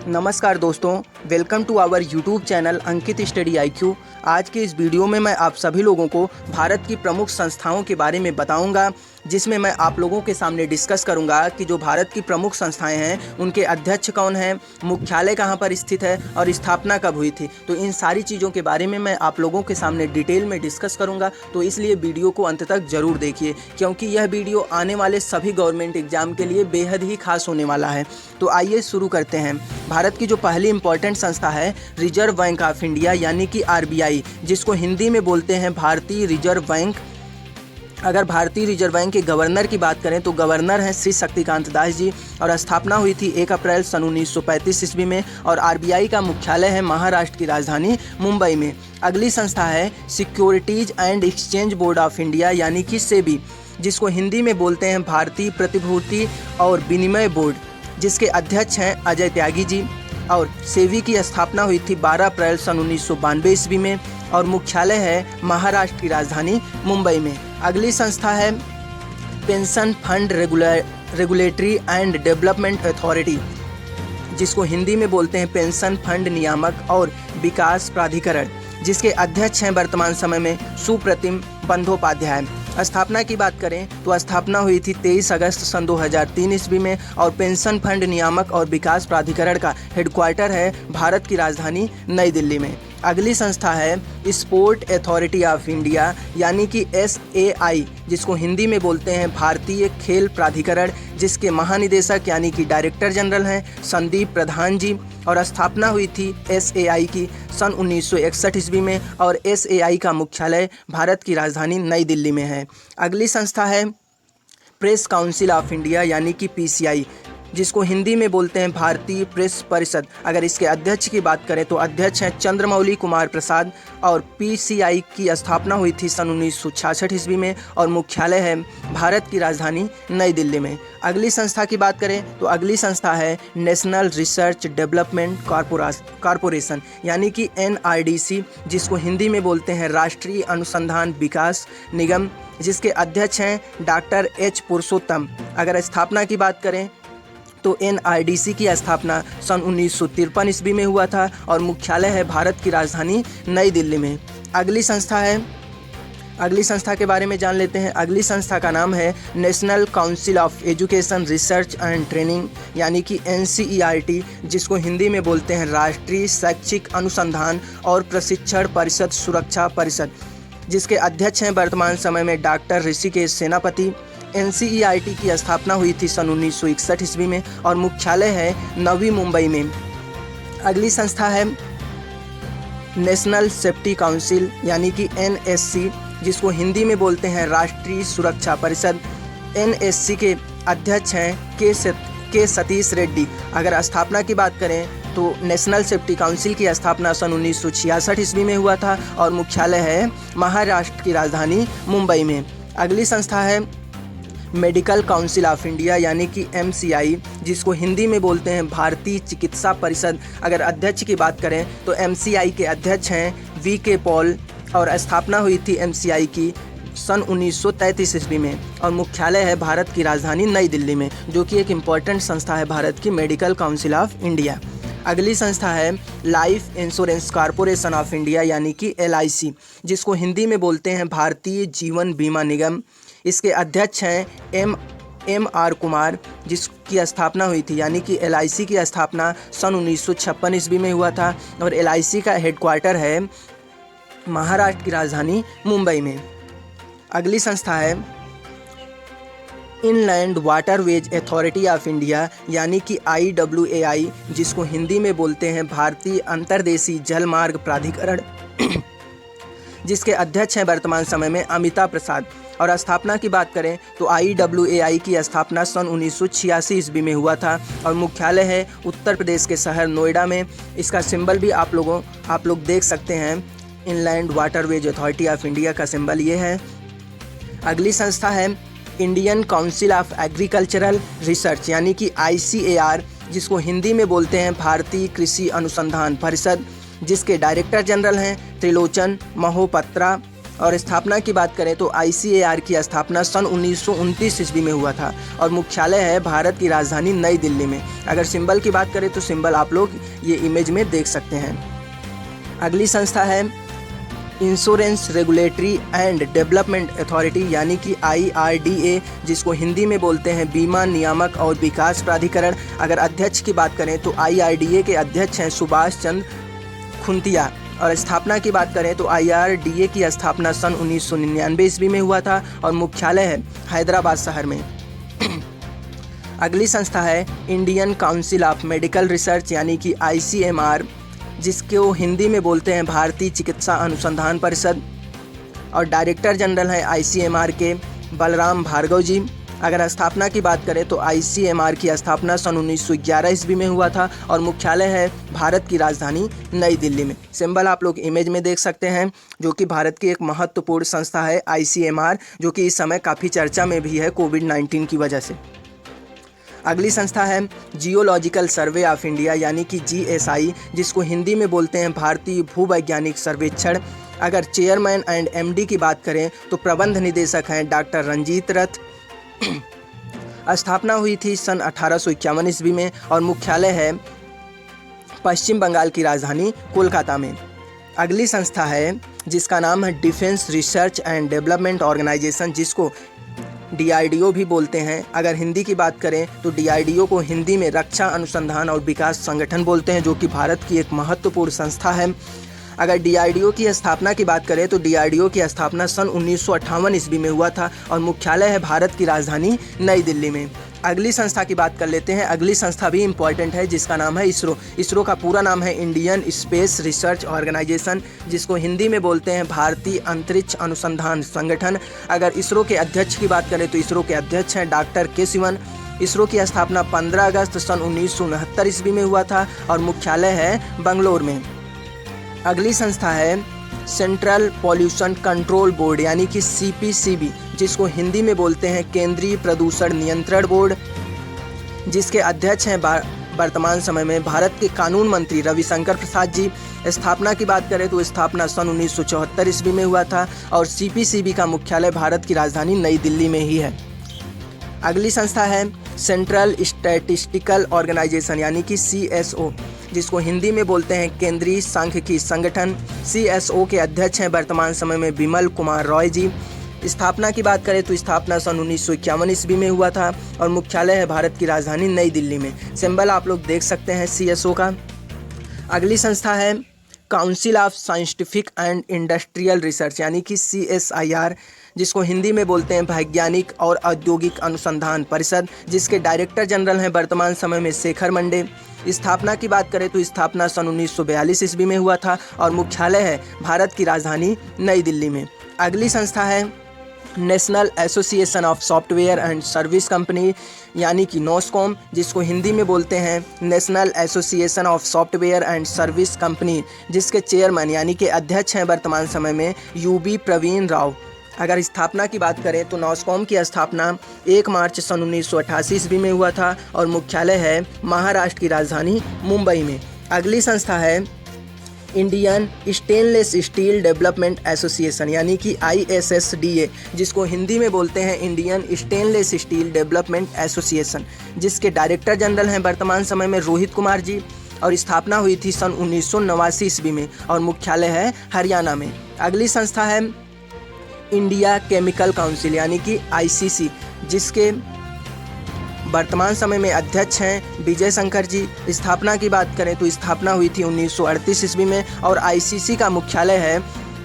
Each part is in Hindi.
नमस्कार दोस्तों, welcome to our YouTube channel Ankit study IQ। आज के इस वीडियो में मैं आप सभी लोगों को भारत की प्रमुख संस्थाओं के बारे में बताऊंगा, जिसमें मैं आप लोगों के सामने डिस्कस करूंगा कि जो भारत की प्रमुख संस्थाएं हैं उनके अध्यक्ष कौन हैं, मुख्यालय कहां पर स्थित है और स्थापना कब हुई थी। तो इन सारी चीज़ों के बारे में मैं आप लोगों के सामने डिटेल में डिस्कस करूँगा, तो इसलिए वीडियो को अंत तक ज़रूर देखिए, क्योंकि यह वीडियो आने वाले सभी गवर्नमेंट एग्जाम के लिए बेहद ही खास होने वाला है। तो आइए शुरू करते हैं। भारत की जो पहली इंपॉर्टेंट संस्था है रिजर्व बैंक ऑफ इंडिया यानी कि RBI, जिसको हिंदी में बोलते हैं भारतीय रिजर्व बैंक। अगर भारतीय रिजर्व बैंक के गवर्नर की बात करें तो गवर्नर हैं श्री शक्तिकांत दास जी, और स्थापना हुई थी 1 अप्रैल सन 1935 ईस्वी में, और RBI का मुख्यालय है महाराष्ट्र की राजधानी मुंबई में। अगली संस्था है securities and exchange board of India यानी कि सेबी, जिसको हिंदी में बोलते हैं भारतीय प्रतिभूति और विनिमय बोर्ड, जिसके अध्यक्ष हैं अजय त्यागी जी। और सेबी की स्थापना हुई थी 12 अप्रैल सन 1992 ईस्वी में, और मुख्यालय है महाराष्ट्र की राजधानी मुंबई में। अगली संस्था है pension fund regulatory and development authority, जिसको हिंदी में बोलते हैं पेंशन फंड नियामक और विकास प्राधिकरण, जिसके अध्यक्ष हैं वर्तमान समय में सुप्रतिम बंदोपाध्याय। स्थापना की बात करें तो स्थापना हुई थी 23 अगस्त सन 2003 ईस्वी में, और पेंशन फंड नियामक और विकास प्राधिकरण का हेडक्वार्टर है भारत की राजधानी नई दिल्ली में। अगली संस्था है स्पोर्ट अथॉरिटी ऑफ इंडिया यानी कि SAI, जिसको हिंदी में बोलते हैं भारतीय खेल प्राधिकरण, जिसके महानिदेशक यानी कि डायरेक्टर जनरल हैं संदीप प्रधान जी, और स्थापना हुई थी SAI की सन 1961 ईस्वी में, और SAI का मुख्यालय भारत की राजधानी नई दिल्ली में है। अगली संस्था है प्रेस काउंसिल ऑफ इंडिया यानी कि PCI, जिसको हिंदी में बोलते हैं भारतीय प्रेस परिषद। अगर इसके अध्यक्ष की बात करें तो अध्यक्ष हैं चंद्रमौली कुमार प्रसाद, और PCI की स्थापना हुई थी सन 1966 ईस्वी में, और मुख्यालय है भारत की राजधानी नई दिल्ली में। अगली संस्था की बात करें तो अगली संस्था है नेशनल रिसर्च डेवलपमेंट कॉरपोरेशन यानी कि NRDC, जिसको हिंदी में बोलते हैं राष्ट्रीय अनुसंधान विकास निगम, जिसके अध्यक्ष हैं डॉक्टर H पुरुषोत्तम। अगर स्थापना की बात करें तो NRDC की स्थापना सन 1953 ईस्वी में हुआ था, और मुख्यालय है भारत की राजधानी नई दिल्ली में। अगली संस्था के बारे में जान लेते हैं। अगली संस्था का नाम है national council of education research and training यानी कि NCERT, जिसको हिंदी में बोलते हैं राष्ट्रीय शैक्षिक अनुसंधान और प्रशिक्षण परिषद सुरक्षा परिषद, जिसके अध्यक्ष हैं वर्तमान समय में डॉक्टर ऋषिकेश सेनापति। NCERT की स्थापना हुई थी सन 1961 ईस्वी में, और मुख्यालय है नवी मुंबई में। अगली संस्था है नेशनल सेफ्टी काउंसिल यानी कि NSC, जिसको हिंदी में बोलते हैं राष्ट्रीय सुरक्षा परिषद। NSC के अध्यक्ष हैं के सतीश रेड्डी। अगर स्थापना की बात करें तो नेशनल सेफ्टी काउंसिल की स्थापना सन 1966 ईस्वी में हुआ था, और मुख्यालय है महाराष्ट्र की राजधानी मुंबई में। अगली संस्था है मेडिकल काउंसिल ऑफ इंडिया यानी कि MCI, जिसको हिंदी में बोलते हैं भारतीय चिकित्सा परिषद। अगर अध्यक्ष की बात करें तो MCI के अध्यक्ष हैं VK पॉल, और स्थापना हुई थी MCI की सन 1933 ईस्वी में, और मुख्यालय है भारत की राजधानी नई दिल्ली में, जो कि एक इम्पॉर्टेंट संस्था है भारत की मेडिकल काउंसिल ऑफ इंडिया। अगली संस्था है life insurance corporation of India यानी कि LIC, जिसको हिंदी में बोलते हैं भारतीय जीवन बीमा निगम। इसके अध्यक्ष हैं MR कुमार, जिसकी स्थापना हुई थी यानी कि LIC की स्थापना सन 1956 ईस्वी में हुआ था, और LIC का हेडक्वार्टर है महाराष्ट्र की राजधानी मुंबई में। अगली संस्था है inland waterways authority of India यानी कि IWAI, जिसको हिंदी में बोलते हैं भारतीय अंतर्देशीय जलमार्ग प्राधिकरण, जिसके अध्यक्ष हैं वर्तमान समय में अमिता प्रसाद। और स्थापना की बात करें तो IWAI की स्थापना सन 1986 ईस्वी में हुआ था, और मुख्यालय है उत्तर प्रदेश के शहर नोएडा में। इसका सिंबल भी आप लोग देख सकते हैं, inland waterways authority of India का सिंबल ये है। अगली संस्था है Indian council of agricultural research यानी कि ICAR, जिसको हिंदी में बोलते हैं भारतीय कृषि अनुसंधान परिषद, जिसके डायरेक्टर जनरल हैं त्रिलोचन मोहोपात्रा। और स्थापना की बात करें तो ICAR की स्थापना सन 1929 ईस्वी में हुआ था और मुख्यालय है भारत की राजधानी नई दिल्ली में। अगर सिंबल की बात करें तो सिंबल आप लोग ये इमेज में देख सकते हैं। अगली संस्था है insurance regulatory and development authority यानी कि IRDA, जिसको हिंदी में बोलते हैं बीमा नियामक और विकास प्राधिकरण। अगर अध्यक्ष की बात करें तो IRDA के अध्यक्ष हैं सुभाष चंद्र खुंतिया। और स्थापना की बात करें तो IRDA की स्थापना सन 1999 ईस्वी में हुआ था और मुख्यालय है हैदराबाद शहर में। अगली संस्था है Indian council of medical research यानी कि ICMR, जिसको हिंदी में बोलते हैं भारतीय चिकित्सा अनुसंधान परिषद। और डायरेक्टर जनरल हैं ICMR के बलराम भार्गव जी। अगर स्थापना की बात करें तो ICMR की स्थापना सन 1911 ईस्वी में हुआ था और मुख्यालय है भारत की राजधानी नई दिल्ली में। सिंबल आप लोग इमेज में देख सकते हैं, जो कि भारत की एक महत्वपूर्ण संस्था है ICMR, जो कि इस समय काफ़ी चर्चा में भी है कोविड-19 की वजह से। अगली संस्था है जियोलॉजिकल सर्वे ऑफ इंडिया यानी कि GSI, जिसको हिंदी में बोलते हैं भारतीय भूवैज्ञानिक सर्वेक्षण। अगर चेयरमैन एंड MD की बात करें तो प्रबंध निदेशक हैं डॉक्टर रंजीत रथ। स्थापना हुई थी सन 1851 ईस्वी में और मुख्यालय है पश्चिम बंगाल की राजधानी कोलकाता में। अगली संस्था है जिसका नाम है defence research and development organisation, जिसको DRDO भी बोलते हैं। अगर हिंदी की बात करें तो DRDO को हिंदी में रक्षा अनुसंधान और विकास संगठन बोलते हैं, जो कि भारत की एक महत्वपूर्ण संस्था है। अगर DRDO की स्थापना की बात करें तो DRDO की स्थापना सन 1958 ईस्वी में हुआ था और मुख्यालय है भारत की राजधानी नई दिल्ली में। अगली संस्था की बात कर लेते हैं। अगली संस्था भी इम्पॉर्टेंट है, जिसका नाम है ISRO। ISRO का पूरा नाम है इंडियन स्पेस रिसर्च ऑर्गेनाइजेशन, जिसको हिंदी में बोलते हैं भारतीय अंतरिक्ष अनुसंधान संगठन। अगर ISRO के अध्यक्ष की बात करें तो ISRO के अध्यक्ष हैं डॉक्टर के सिवन। ISRO की स्थापना 15 अगस्त सन 1969 ईस्वी में हुआ था और मुख्यालय है बंगलोर में। अगली संस्था है सेंट्रल पॉल्यूशन कंट्रोल बोर्ड यानी कि CPCB, जिसको हिंदी में बोलते हैं केंद्रीय प्रदूषण नियंत्रण बोर्ड, जिसके अध्यक्ष हैं वर्तमान समय में भारत के कानून मंत्री रविशंकर प्रसाद जी। स्थापना की बात करें तो स्थापना सन 1974 ईस्वी में हुआ था और CPCB का मुख्यालय भारत की राजधानी नई दिल्ली में ही है। अगली संस्था है सेंट्रल स्टैटिस्टिकल ऑर्गेनाइजेशन यानी कि CSO, जिसको हिंदी में बोलते हैं केंद्रीय सांख्यिकी संगठन। CSO के अध्यक्ष हैं वर्तमान समय में विमल कुमार रॉय जी। स्थापना की बात करें तो स्थापना सन 1951 ईस्वी में हुआ था और मुख्यालय है भारत की राजधानी नई दिल्ली में। सिंबल आप लोग देख सकते हैं CSO का। अगली संस्था है council of scientific and industrial research यानी कि CSIR, जिसको हिंदी में बोलते हैं वैज्ञानिक और औद्योगिक अनुसंधान परिषद, जिसके डायरेक्टर जनरल हैं वर्तमान समय में शेखर मंडे। स्थापना की बात करें तो स्थापना सन 1942 ईस्वी में हुआ था और मुख्यालय है भारत की राजधानी नई दिल्ली में। अगली संस्था है national association of software and service company यानी कि NOSCOM, जिसको हिंदी में बोलते हैं national association of software and service company, जिसके चेयरमैन यानी कि अध्यक्ष हैं वर्तमान समय में UB प्रवीण राव। अगर स्थापना की बात करें तो NOSCOM की स्थापना 1 मार्च सन 1988 ईस्वी में हुआ था और मुख्यालय है महाराष्ट्र की राजधानी मुंबई में। अगली संस्था है Indian stainless steel development association यानी कि ISSDA, जिसको हिंदी में बोलते हैं Indian stainless steel development association, जिसके डायरेक्टर जनरल हैं वर्तमान समय में रोहित कुमार जी और स्थापना हुई थी सन 1989 ईस्वी में और मुख्यालय है हरियाणा में। अगली संस्था है इंडिया केमिकल काउंसिल यानी कि ICC, जिसके वर्तमान समय में अध्यक्ष हैं विजय शंकर जी। स्थापना की बात करें तो स्थापना हुई थी 1938 ईस्वी में और ICC का मुख्यालय है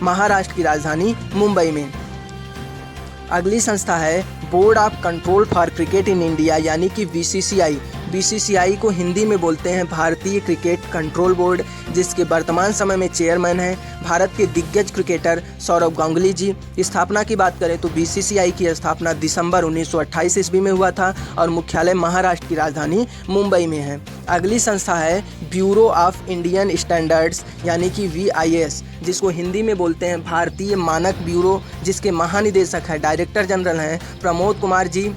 महाराष्ट्र की राजधानी मुंबई में। अगली संस्था है board of control for cricket in India यानी कि BCCI। BCCI को हिंदी में बोलते हैं भारतीय क्रिकेट कंट्रोल बोर्ड, जिसके वर्तमान समय में चेयरमैन हैं भारत के दिग्गज क्रिकेटर सौरव गांगुली जी। स्थापना की बात करें तो BCCI की स्थापना दिसंबर 1928 ईस्वी में हुआ था और मुख्यालय महाराष्ट्र की राजधानी मुंबई में है। अगली संस्था है ब्यूरो ऑफ इंडियन स्टैंडर्ड्स यानी कि VIS, जिसको हिंदी में बोलते हैं भारतीय मानक ब्यूरो, जिसके महानिदेशक हैं डायरेक्टर जनरल हैं प्रमोद कुमार जी।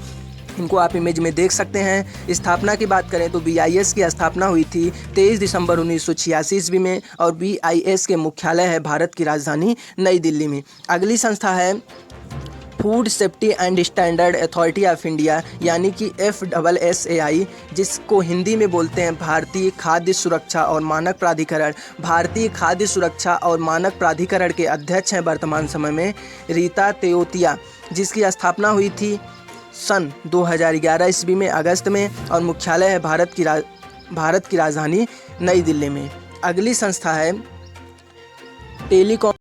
इनको आप इमेज में देख सकते हैं। स्थापना की बात करें तो BIS की स्थापना हुई थी 23 दिसंबर 1986 ईस्वी में और BIS के मुख्यालय है भारत की राजधानी नई दिल्ली में। अगली संस्था है food safety and standard authority of India यानी कि FSSAI, जिसको हिंदी में बोलते हैं भारतीय खाद्य सुरक्षा और मानक प्राधिकरण। भारतीय खाद्य सुरक्षा और मानक प्राधिकरण के अध्यक्ष हैं वर्तमान समय में रीता तेओतिया, जिसकी स्थापना हुई थी सन 2011 ईस्वी में अगस्त में और मुख्यालय है भारत की राजधानी नई दिल्ली में। अगली संस्था है टेलीकॉम